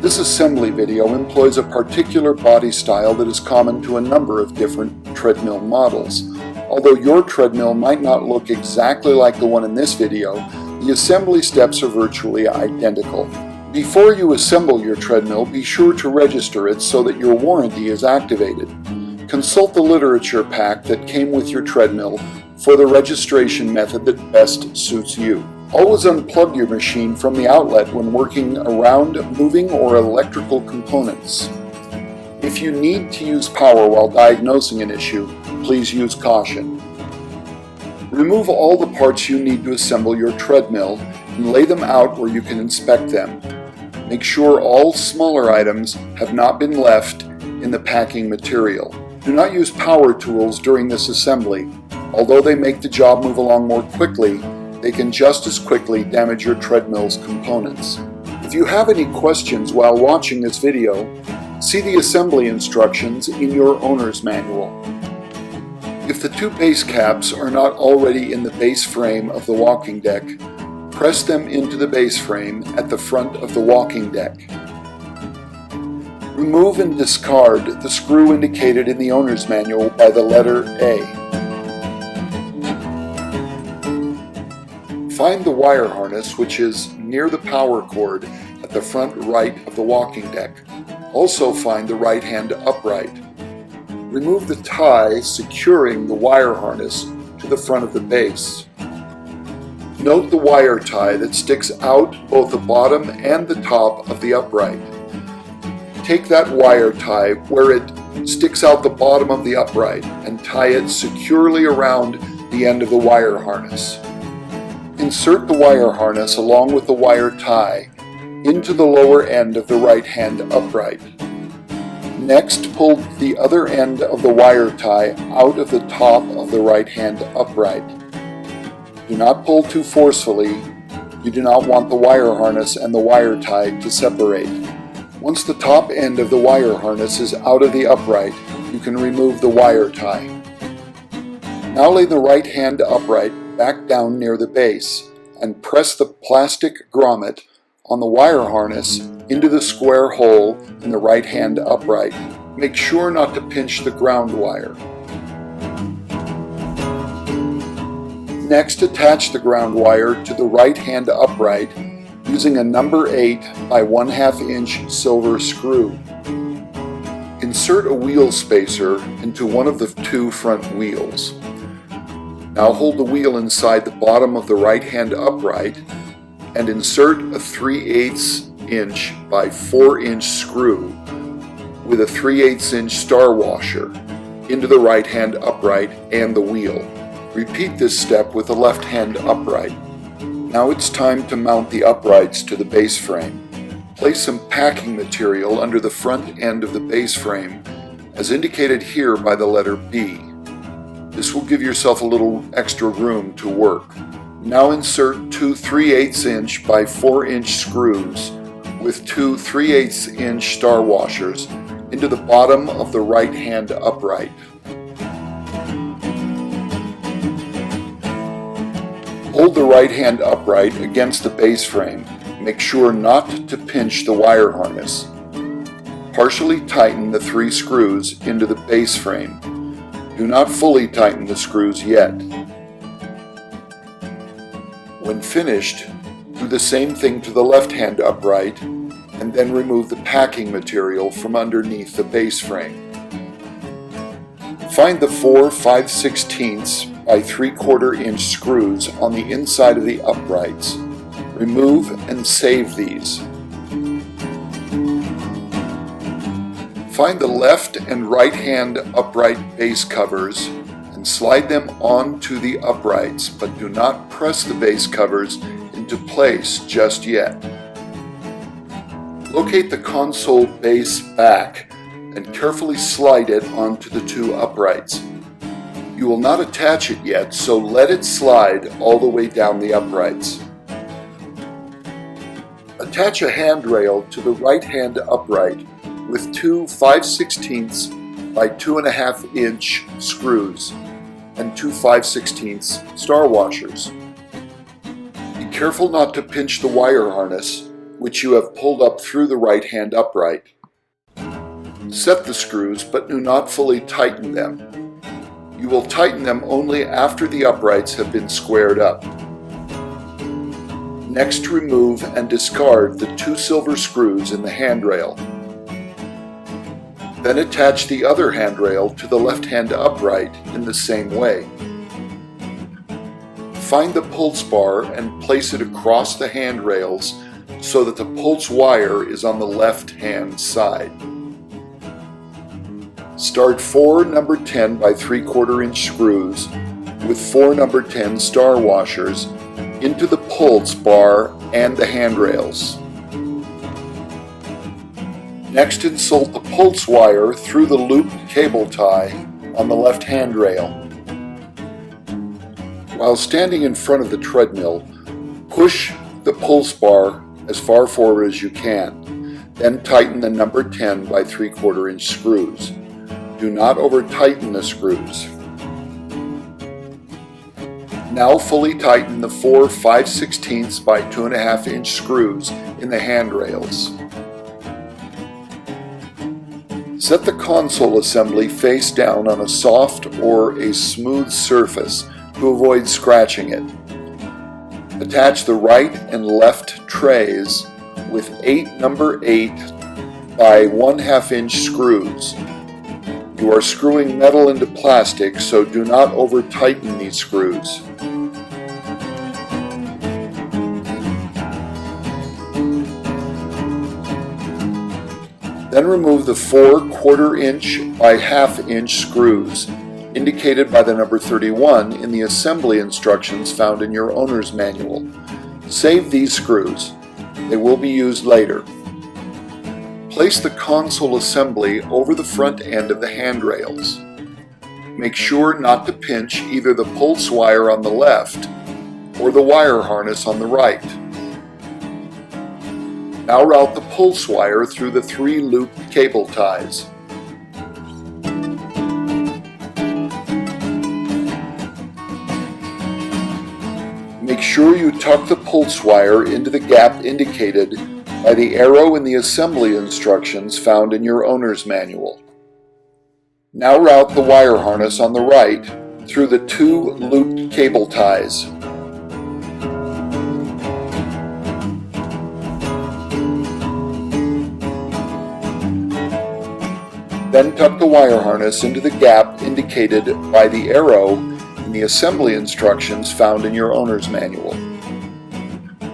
This assembly video employs a particular body style that is common to a number of different treadmill models. Although your treadmill might not look exactly like the one in this video, the assembly steps are virtually identical. Before you assemble your treadmill, be sure to register it so that your warranty is activated. Consult the literature pack that came with your treadmill for the registration method that best suits you. Always unplug your machine from the outlet when working around moving or electrical components. If you need to use power while diagnosing an issue, please use caution. Remove all the parts you need to assemble your treadmill and lay them out where you can inspect them. Make sure all smaller items have not been left in the packing material. Do not use power tools during this assembly. Although they make the job move along more quickly, they can just as quickly damage your treadmill's components. If you have any questions while watching this video, see the assembly instructions in your owner's manual. If the two base caps are not already in the base frame of the walking deck, press them into the base frame at the front of the walking deck. Remove and discard the screw indicated in the owner's manual by the letter A. Find the wire harness, which is near the power cord at the front right of the walking deck. Also find the right hand upright. Remove the tie securing the wire harness to the front of the base. Note the wire tie that sticks out both the bottom and the top of the upright. Take that wire tie where it sticks out the bottom of the upright and tie it securely around the end of the wire harness. Insert the wire harness along with the wire tie into the lower end of the right hand upright. Next, pull the other end of the wire tie out of the top of the right hand upright. Do not pull too forcefully. You do not want the wire harness and the wire tie to separate. Once the top end of the wire harness is out of the upright, you can remove the wire tie. Now lay the right hand upright back down near the base and press the plastic grommet on the wire harness into the square hole in the right hand upright. Make sure not to pinch the ground wire. Next, attach the ground wire to the right hand upright using a number 8 by 1/2 inch silver screw. Insert a wheel spacer into one of the two front wheels. Now hold the wheel inside the bottom of the right hand upright and insert a 3/8 inch by 4 inch screw with a 3/8 inch star washer into the right hand upright and the wheel. Repeat this step with the left hand upright. Now it's time to mount the uprights to the base frame. Place some packing material under the front end of the base frame as indicated here by the letter B. This will give yourself a little extra room to work. Now insert two 3/8 inch by 4 inch screws with two 3/8 inch star washers into the bottom of the right hand upright. Hold the right hand upright against the base frame. Make sure not to pinch the wire harness. Partially tighten the 3 screws into the base frame. Do not fully tighten the screws yet. When finished, do the same thing to the left hand upright and then remove the packing material from underneath the base frame. Find the 4 5/16 by 3/4 inch screws on the inside of the uprights. Remove and save these. Find the left and right hand upright base covers and slide them onto the uprights, but do not press the base covers into place just yet. Locate the console base back and carefully slide it onto the two uprights. You will not attach it yet, so let it slide all the way down the uprights. Attach a handrail to the right hand upright with two 5/16 by 2.5 inch screws and two 5/16 star washers. careful not to pinch the wire harness, which you have pulled up through the right hand upright. Set the screws, but do not fully tighten them. You will tighten them only after the uprights have been squared up. Next, remove and discard the 2 silver screws in the handrail. Then attach the other handrail to the left-hand upright in the same way. Find the pulse bar and place it across the handrails so that the pulse wire is on the left-hand side. Start 4 number 10 by 3/4 inch screws with 4 number 10 star washers into the pulse bar and the handrails. Next, insert the pulse wire through the looped cable tie on the left handrail. While standing in front of the treadmill, push the pulse bar as far forward as you can, then tighten the number 10 by 3/4 inch screws. Do not over-tighten the screws. Now fully tighten the 4 5/16 by 2.5 inch screws in the handrails. Set the console assembly face down on a soft or a smooth surface to avoid scratching it. Attach the right and left trays with 8 number 8 by 1/2 inch screws. You are screwing metal into plastic, so do not over-tighten these screws. Then remove the 4 1/4 inch by 1/2 inch screws, indicated by the number 31 in the assembly instructions found in your owner's manual. Save these screws. They will be used later. Place the console assembly over the front end of the handrails. Make sure not to pinch either the pulse wire on the left or the wire harness on the right. Now route the pulse wire through the 3 looped cable ties. Make sure you tuck the pulse wire into the gap indicated by the arrow in the assembly instructions found in your owner's manual. Now route the wire harness on the right through the 2 looped cable ties. Then tuck the wire harness into the gap indicated by the arrow in the assembly instructions found in your owner's manual.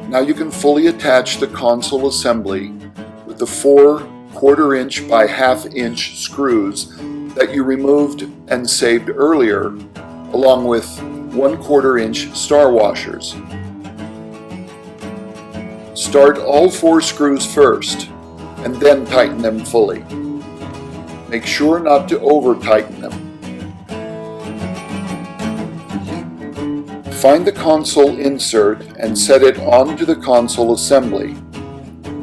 Now you can fully attach the console assembly with the 4 1/4 inch by 1/2 inch screws that you removed and saved earlier, along with 1/4 inch star washers. Start all 4 screws first, and then tighten them fully. Make sure not to over-tighten them. Find the console insert and set it onto the console assembly.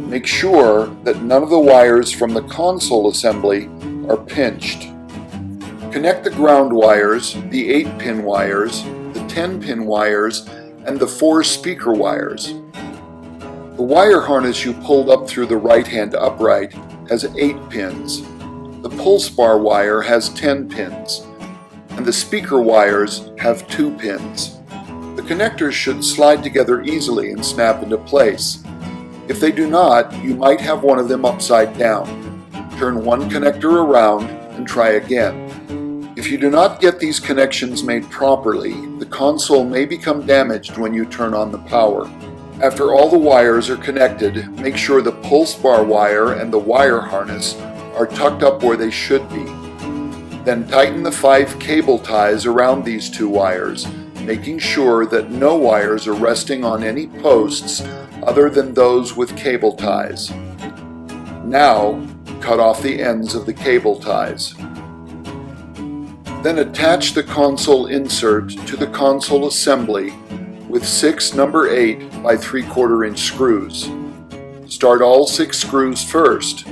Make sure that none of the wires from the console assembly are pinched. Connect the ground wires, the 8-pin wires, the 10-pin wires, and the 4 speaker wires. The wire harness you pulled up through the right-hand upright has 8 pins. The pulse bar wire has 10 pins, and the speaker wires have 2 pins. The connectors should slide together easily and snap into place. If they do not, you might have one of them upside down. Turn one connector around and try again. If you do not get these connections made properly, the console may become damaged when you turn on the power. After all the wires are connected, make sure the pulse bar wire and the wire harness are tucked up where they should be. Then tighten the 5 cable ties around these 2 wires, making sure that no wires are resting on any posts other than those with cable ties. Now, cut off the ends of the cable ties. Then attach the console insert to the console assembly with 6 number 8 by 3/4 inch screws. Start all 6 screws first,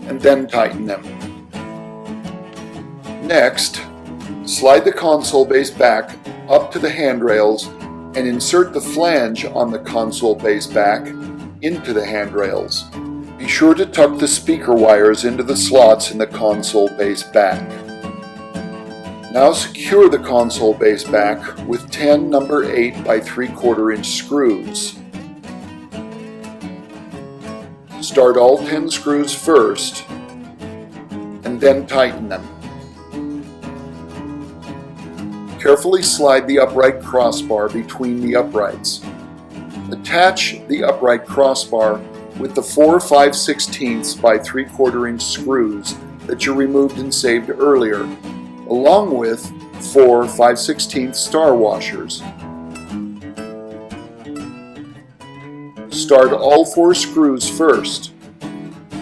and then tighten them. Next, slide the console base back up to the handrails and insert the flange on the console base back into the handrails. Be sure to tuck the speaker wires into the slots in the console base back. Now secure the console base back with 10 number 8 by 3/4 inch screws. Start all 10 screws first and then tighten them. Carefully slide the upright crossbar between the uprights. Attach the upright crossbar with the 4 5/16 by 3/4 inch screws that you removed and saved earlier, along with 4 5/16 star washers. Start all 4 screws first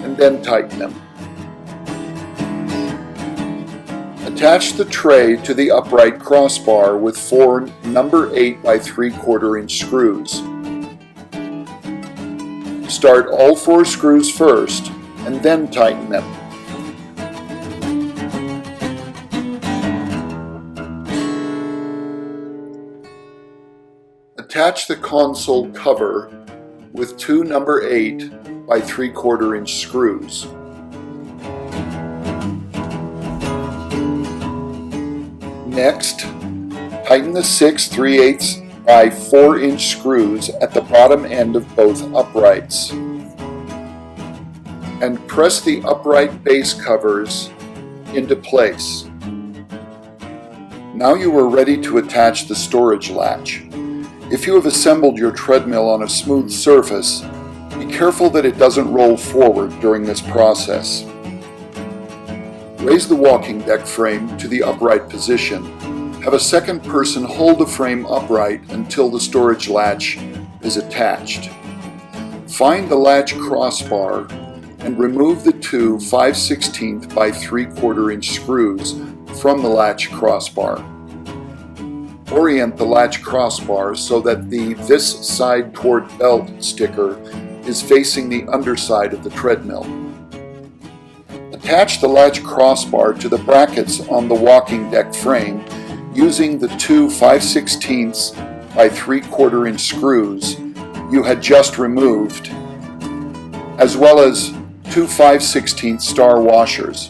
and then tighten them. Attach the tray to the upright crossbar with 4 number 8 by 3/4 inch screws. Start all 4 screws first and then tighten them. Attach the console cover with 2 number 8 by 3/4 inch screws. Next, tighten the 6 3/8 by 4 inch screws at the bottom end of both uprights. And press the upright base covers into place. Now you are ready to attach the storage latch. If you have assembled your treadmill on a smooth surface, be careful that it doesn't roll forward during this process. Raise the walking deck frame to the upright position. Have a second person hold the frame upright until the storage latch is attached. Find the latch crossbar and remove the 2 5/16 by 3/4 inch screws from the latch crossbar. Orient the latch crossbar so that the "This Side Toward Belt" sticker is facing the underside of the treadmill. Attach the latch crossbar to the brackets on the walking deck frame using the 2 5/16 by 3/4 inch screws you had just removed, as well as 2 5/16 star washers.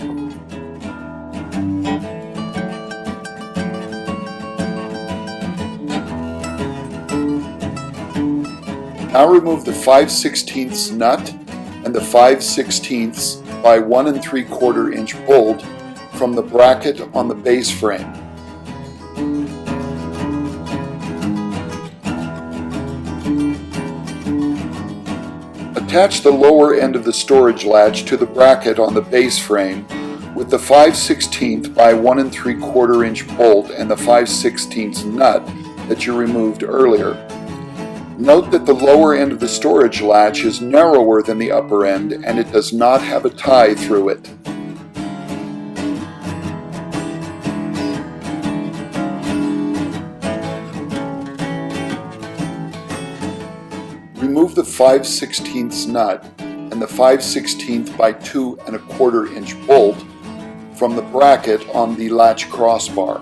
Now remove the 5/16 nut and the 5/16 by 1 3/4 inch bolt from the bracket on the base frame. Attach the lower end of the storage latch to the bracket on the base frame with the 5/16 by 1 3/4 inch bolt and the 5/16 nut that you removed earlier. Note that the lower end of the storage latch is narrower than the upper end and it does not have a tie through it. Remove the 5/16 nut and the 5/16 by 2 1/4 inch bolt from the bracket on the latch crossbar.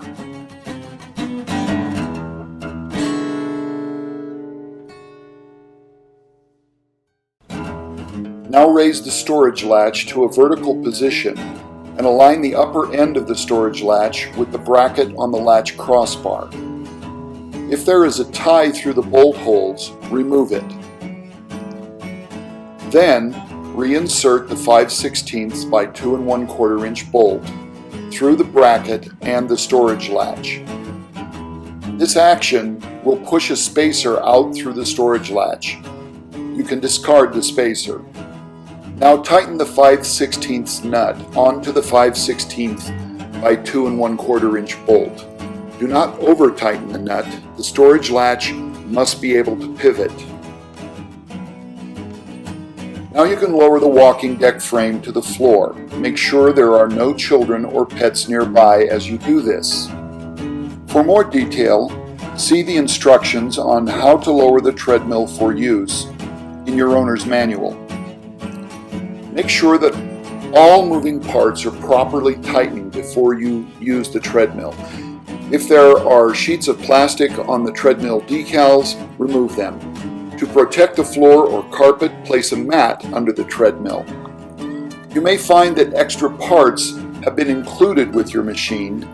Now raise the storage latch to a vertical position and align the upper end of the storage latch with the bracket on the latch crossbar. If there is a tie through the bolt holes, remove it. Then, reinsert the 5/16 by 2 1/4 inch bolt through the bracket and the storage latch. This action will push a spacer out through the storage latch. You can discard the spacer. Now tighten the 5/16 nut onto the 5/16 by 2 1/4 inch bolt. Do not over-tighten the nut. The storage latch must be able to pivot. Now you can lower the walking deck frame to the floor. Make sure there are no children or pets nearby as you do this. For more detail, see the instructions on how to lower the treadmill for use in your owner's manual. Make sure that all moving parts are properly tightened before you use the treadmill. If there are sheets of plastic on the treadmill decals, remove them. To protect the floor or carpet, place a mat under the treadmill. You may find that extra parts have been included with your machine.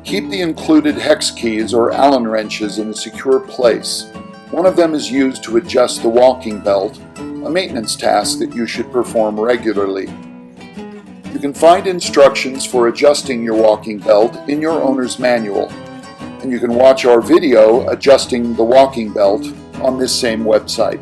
Keep the included hex keys or Allen wrenches in a secure place. One of them is used to adjust the walking belt, a maintenance task that you should perform regularly. You can find instructions for adjusting your walking belt in your owner's manual, and you can watch our video adjusting the walking belt on this same website.